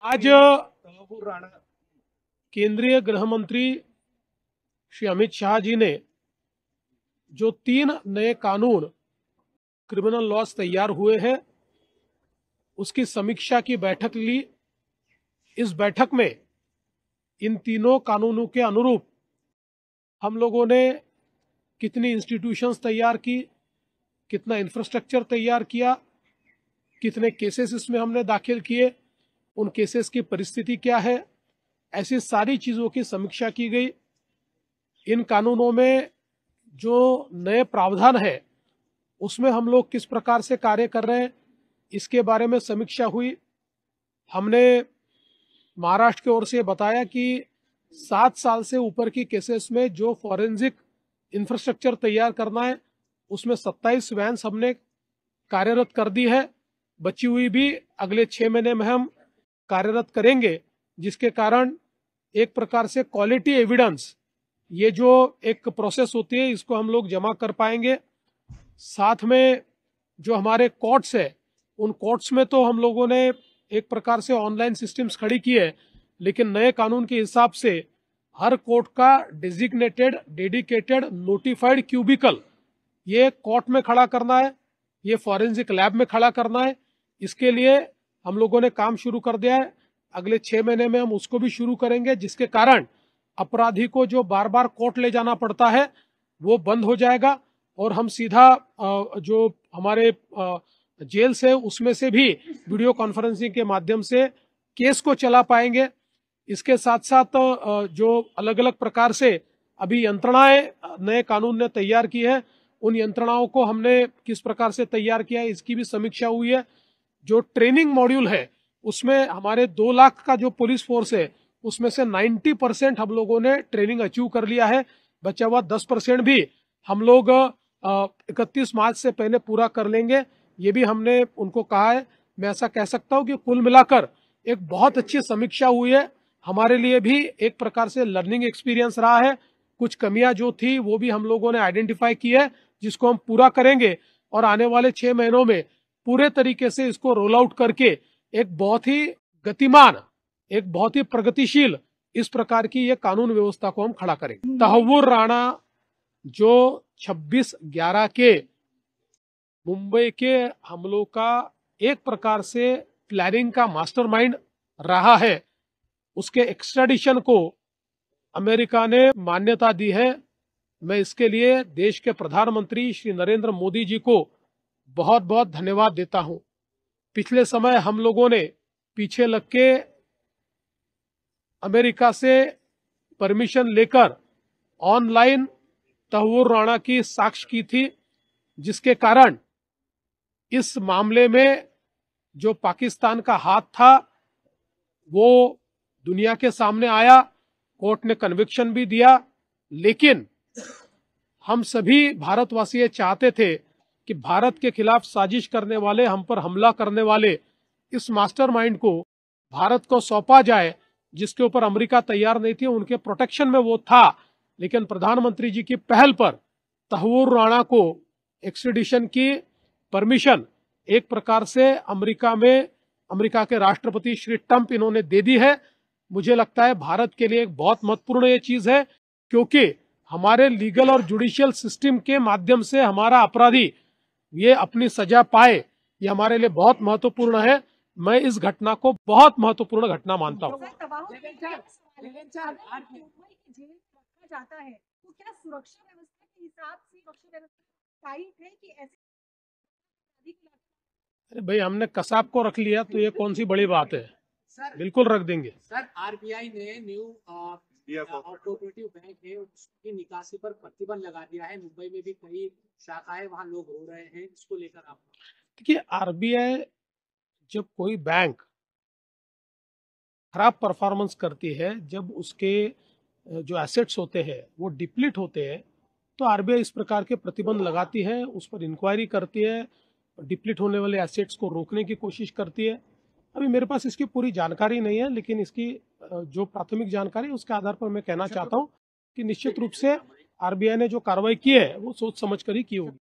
आज केंद्रीय गृह मंत्री श्री अमित शाह जी ने जो 3 नए कानून क्रिमिनल लॉज तैयार हुए हैं उसकी समीक्षा की बैठक ली। इस बैठक में इन तीनों कानूनों के अनुरूप हम लोगों ने कितनी इंस्टीट्यूशंस तैयार की, कितना इंफ्रास्ट्रक्चर तैयार किया, कितने केसेस इसमें हमने दाखिल किए, उन केसेस की परिस्थिति क्या है, ऐसी सारी चीज़ों की समीक्षा की गई। इन कानूनों में जो नए प्रावधान है उसमें हम लोग किस प्रकार से कार्य कर रहे हैं इसके बारे में समीक्षा हुई। हमने महाराष्ट्र की ओर से बताया कि 7 साल से ऊपर की केसेस में जो फॉरेंसिक इंफ्रास्ट्रक्चर तैयार करना है उसमें 27 वैन्स हमने कार्यरत कर दी है। बची हुई भी अगले 6 महीने में हम कार्यरत करेंगे, जिसके कारण एक प्रकार से क्वालिटी एविडेंस, ये जो एक प्रोसेस होती है, इसको हम लोग जमा कर पाएंगे। साथ में जो हमारे कोर्ट्स है, उन कोर्ट्स में तो हम लोगों ने एक प्रकार से ऑनलाइन सिस्टम्स खड़ी की है, लेकिन नए कानून के हिसाब से हर कोर्ट का डेजिग्नेटेड, डेडिकेटेड, नोटिफाइड क्यूबिकल ये कोर्ट में खड़ा करना है, ये फॉरेंसिक लैब में खड़ा करना है। इसके लिए हम लोगों ने काम शुरू कर दिया है। अगले 6 महीने में हम उसको भी शुरू करेंगे, जिसके कारण अपराधी को जो बार बार कोर्ट ले जाना पड़ता है वो बंद हो जाएगा और हम सीधा जो हमारे जेल्स है उसमें से भी वीडियो कॉन्फ्रेंसिंग के माध्यम से केस को चला पाएंगे। इसके साथ साथ जो अलग अलग प्रकार से अभी यंत्रणाएं नए कानून ने तैयार की है, उन यंत्रणाओं को हमने किस प्रकार से तैयार किया है इसकी भी समीक्षा हुई है। जो ट्रेनिंग मॉड्यूल है उसमें हमारे 2 लाख का जो पुलिस फोर्स है उसमें से 90% हम लोगों ने ट्रेनिंग अचीव कर लिया है। बचा हुआ 10% भी हम लोग 31 मार्च से पहले पूरा कर लेंगे, ये भी हमने उनको कहा है। मैं ऐसा कह सकता हूं कि कुल मिलाकर एक बहुत अच्छी समीक्षा हुई है। हमारे लिए भी एक प्रकार से लर्निंग एक्सपीरियंस रहा है। कुछ कमियां जो थी वो भी हम लोगों ने आइडेंटिफाई की है, जिसको हम पूरा करेंगे और आने वाले 6 महीनों में पूरे तरीके से इसको रोल आउट करके एक बहुत ही गतिमान, एक बहुत ही प्रगतिशील इस प्रकार की ये कानून व्यवस्था को हम खड़ा करेंगे। तहव्वुर राणा जो 26/11 के मुंबई के हमलों का एक प्रकार से प्लानिंग का मास्टरमाइंड रहा है, उसके एक्स्ट्राडिशन को अमेरिका ने मान्यता दी है। मैं इसके लिए देश के प्रधानमंत्री श्री नरेंद्र मोदी जी को बहुत बहुत धन्यवाद देता हूं। पिछले समय हम लोगों ने पीछे लग के अमेरिका से परमिशन लेकर ऑनलाइन तहव्वुर राणा की साक्ष्य की थी, जिसके कारण इस मामले में जो पाकिस्तान का हाथ था वो दुनिया के सामने आया। कोर्ट ने कन्विक्शन भी दिया, लेकिन हम सभी भारतवासी ये चाहते थे कि भारत के खिलाफ साजिश करने वाले, हम पर हमला करने वाले इस मास्टरमाइंड को भारत को सौंपा जाए, जिसके ऊपर अमेरिका तैयार नहीं थी, उनके प्रोटेक्शन में वो था। लेकिन प्रधानमंत्री जी की पहल पर तहव्वुर राणा को एक्सट्रेडिशन की परमिशन एक प्रकार से अमेरिका के राष्ट्रपति श्री ट्रंप इन्होंने दे दी है। मुझे लगता है भारत के लिए एक बहुत महत्वपूर्ण ये चीज है, क्योंकि हमारे लीगल और जुडिशियल सिस्टम के माध्यम से हमारा अपराधी ये अपनी सजा पाए, ये हमारे लिए बहुत महत्वपूर्ण है। मैं इस घटना को बहुत महत्वपूर्ण घटना मानता हूँ। जाता है तो क्या सुरक्षा व्यवस्था के हिसाब से सुरक्षा व्यवस्था टाइट है कि ऐसे? अरे भाई, हमने कसाब को रख लिया तो ये कौन सी बड़ी बात है? सर बिल्कुल रख देंगे। सर आरबीआई ने न्यू कोऑपरेटिव बैंक है उसकी निकासी पर प्रतिबंध लगा दिया है। मुंबई में भी कई शाखाएं, वहां लोग रो रहे हैं, इसको लेकर आप? देखिए, आरबीआई जब कोई बैंक खराब परफॉर्मेंस करती है, जब उसके जो एसेट्स होते हैं वो डिप्लीट होते हैं, तो आरबीआई इस प्रकार के प्रतिबंध लगाती है, उस पर इंक्वायरी करती है, डिप्लीट होने वाले एसेट्स को रोकने की कोशिश करती है। अभी मेरे पास इसकी पूरी जानकारी नहीं है, लेकिन इसकी जो प्राथमिक जानकारी है उसके आधार पर मैं कहना चाहता हूं कि निश्चित रूप से आरबीआई ने जो कार्रवाई की है वो सोच समझ कर ही की होगी।